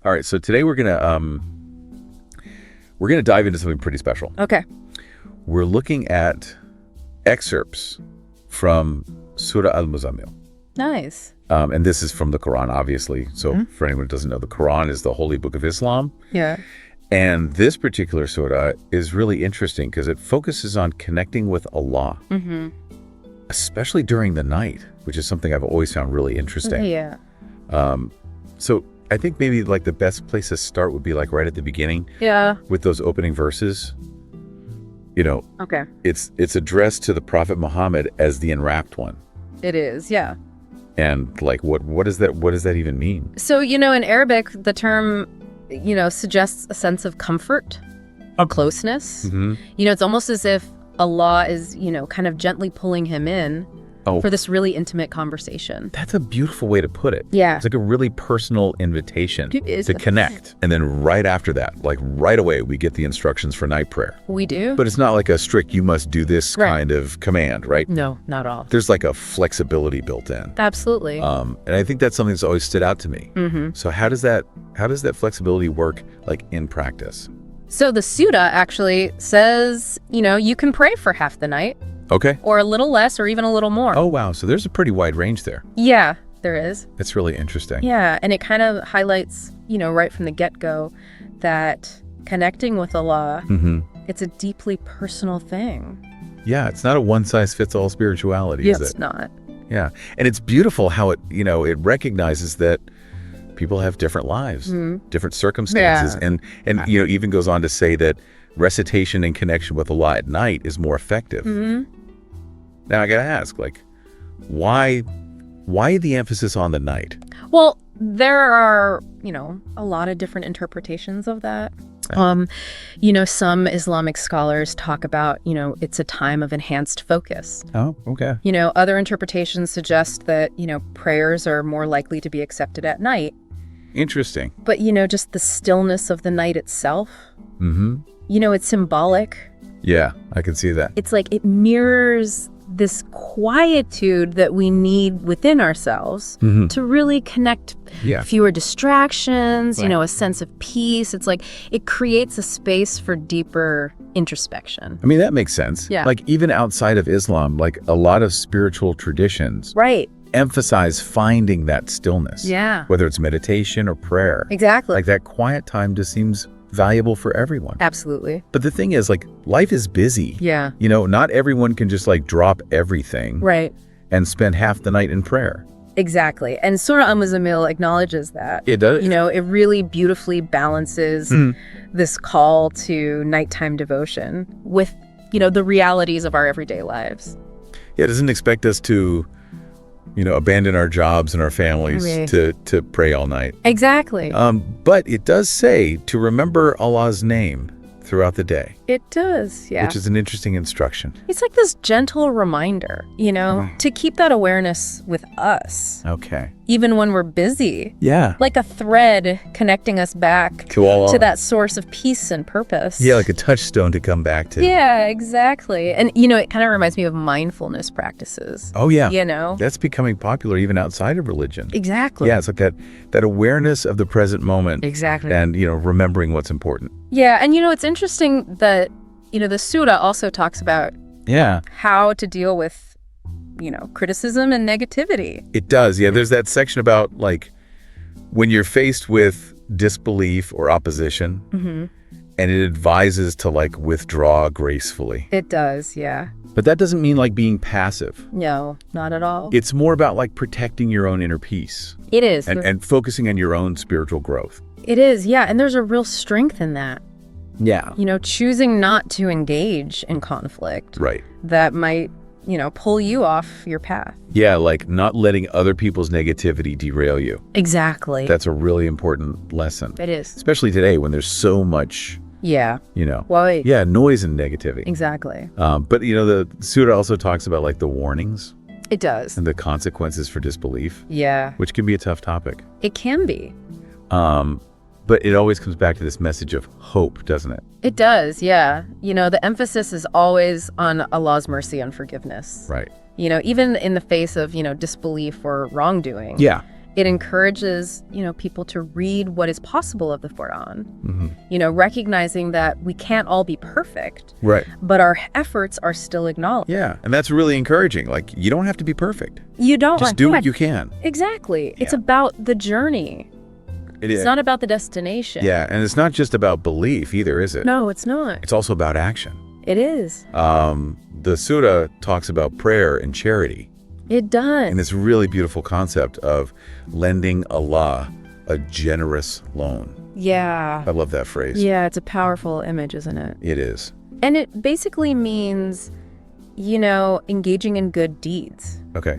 All right, so today we're gonna dive into something pretty special. Okay. We're looking at excerpts from Surah Al-Muzzammil. Nice. And this is from the Quran, obviously. So for anyone who doesn't know, the Quran is the holy book of Islam. Yeah. And this particular surah is really interesting because it focuses on connecting with Allah, especially during the night, which is something I've always found really interesting. Yeah. So I think maybe like the best place to start would be like right at the beginning. Yeah. With those opening verses. You know, Okay. it's addressed to the Prophet Muhammad as the enwrapped one. It is. Yeah. And like, what does that even mean? So, in Arabic, the term, suggests a sense of comfort, closeness. It's almost as if Allah is, kind of gently pulling him in for this really intimate conversation. That's a beautiful way to put it. Yeah. It's like a really personal invitation It is. to connect. And then right after that, like right away, we get the instructions for night prayer. We do? But it's not like a strict, you must do this Right. kind of command, right? No, not all. There's like a flexibility built in. Absolutely. And I think that's something that's always stood out to me. So how does that flexibility work like in practice? So the Surah actually says, you can pray for half the night Okay. or a little less or even a little more. Oh, wow. So there's a pretty wide range there. Yeah, there is. That's really interesting. Yeah, and it kind of highlights, right from the get-go that connecting with Allah, it's a deeply personal thing. Yeah, it's not a one-size-fits-all spirituality, is it? It's not. Yeah. And it's beautiful how it, it recognizes that people have different lives, different circumstances. Yeah. And even goes on to say that recitation and connection with Allah at night is more effective. Now I got to ask, like, why the emphasis on the night? Well, there are, a lot of different interpretations of that. Some Islamic scholars talk about, it's a time of enhanced focus. Oh, okay. Other interpretations suggest that, prayers are more likely to be accepted at night. Interesting. But, just the stillness of the night itself, it's symbolic. Yeah, I can see that. It's like it mirrors this quietude that we need within ourselves to really connect. Yeah. Fewer distractions, Right. a sense of peace. It's like it creates a space for deeper introspection. I mean, that makes sense. Yeah. Like even outside of Islam, like a lot of spiritual traditions Right. emphasize finding that stillness. Yeah. Whether it's meditation or prayer. Exactly. Like that quiet time just seems valuable for everyone. Absolutely. But the thing is, like, life is busy. Yeah. Not everyone can just like drop everything Right. and spend half the night in prayer. Exactly. And Surah Al-Muzzammil acknowledges that. It does. It really beautifully balances this call to nighttime devotion with, the realities of our everyday lives. Yeah, it doesn't expect us to, abandon our jobs and our families Right. to pray all night. Exactly. But it does say to remember Allah's name throughout the day, It does, yeah. which is an interesting instruction. It's like this gentle reminder, to keep that awareness with us, Okay. even when we're busy. Yeah. Like a thread connecting us back To Allah. to that source of peace and purpose. Yeah, like a touchstone to come back to. Yeah, exactly. And, it kind of reminds me of mindfulness practices. Oh, yeah. That's That's becoming popular even outside of religion. exactly. Yeah, it's like that awareness of the present moment. Exactly. And, remembering what's important. Yeah, and, it's interesting that, the Surah also talks about Yeah, how to deal with, criticism and negativity. it does. Yeah, there's that section about, like, when you're faced with disbelief or opposition, and it advises to, like, withdraw gracefully. It does, yeah. But that doesn't mean, like, being passive. No, not at all. It's more about, like, protecting your own inner peace It is. and focusing on your own spiritual growth. It is, yeah. And there's a real strength in that. Yeah. Choosing not to engage in conflict Right. that might, pull you off your path. Yeah, like not letting other people's negativity derail you. Exactly. That's a really important lesson. It is. Especially today when there's so much, Yeah. Well, yeah, noise and negativity. Exactly. But, the Surah also talks about like the warnings It does. and the consequences for disbelief, Yeah. which can be a tough topic. It can be. But it always comes back to this message of hope, doesn't it? It does, yeah. The emphasis is always on Allah's mercy and forgiveness. Right. Even in the face of, disbelief or wrongdoing. Yeah. It encourages, people to read what is possible of the Quran, recognizing that we can't all be perfect, right? But our efforts are still acknowledged. Yeah, and that's really encouraging. Like, you don't have to be perfect. You don't. Just do what you can. Exactly. Yeah. It's about the journey. It's not about the destination. Yeah, and it's not just about belief either, is it? No, it's not. It's also about action. It is. The surah talks about prayer and charity. It does. And this really beautiful concept of lending Allah a generous loan. Yeah. I love that phrase. Yeah, it's a powerful image, isn't it? It is. And it basically means, engaging in good deeds. Okay.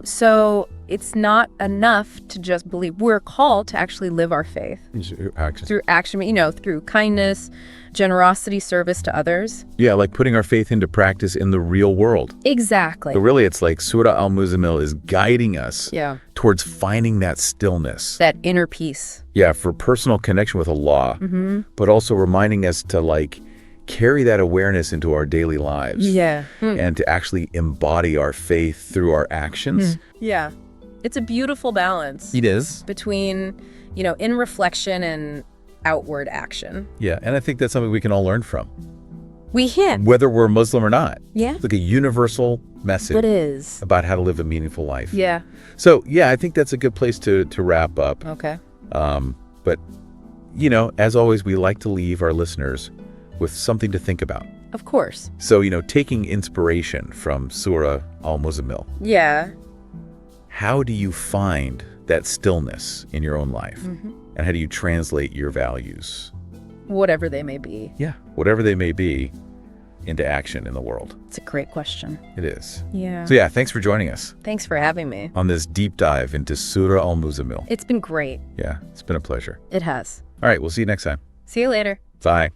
So it's not enough to just believe. We're called to actually live our faith. Through action, through kindness, generosity, service to others. Yeah, like putting our faith into practice in the real world. Exactly. So really, it's like Surah Al-Muzzammil is guiding us towards finding that stillness. That inner peace. Yeah, for personal connection with Allah, but also reminding us to carry that awareness into our daily lives. Yeah. And to actually embody our faith through our actions. Yeah. It's a beautiful balance. It is. Between, in reflection and outward action. Yeah, and I think that's something we can all learn from. We can. Whether we're Muslim or not. Yeah. It's like a universal message. It is. About how to live a meaningful life. Yeah. So, yeah, I think that's a good place to wrap up. Okay. But, as always, we like to leave our listeners with something to think about. Of course. So, taking inspiration from Surah Al-Muzzammil. Yeah. How do you find that stillness in your own life? And how do you translate your values? Whatever they may be. Yeah, whatever they may be, into action in the world. It's a great question. It is. Yeah. So, thanks for joining us. Thanks for having me. On this deep dive into Surah Al-Muzzammil. It's been great. Yeah, it's been a pleasure. It has. All right, we'll see you next time. See you later. Bye.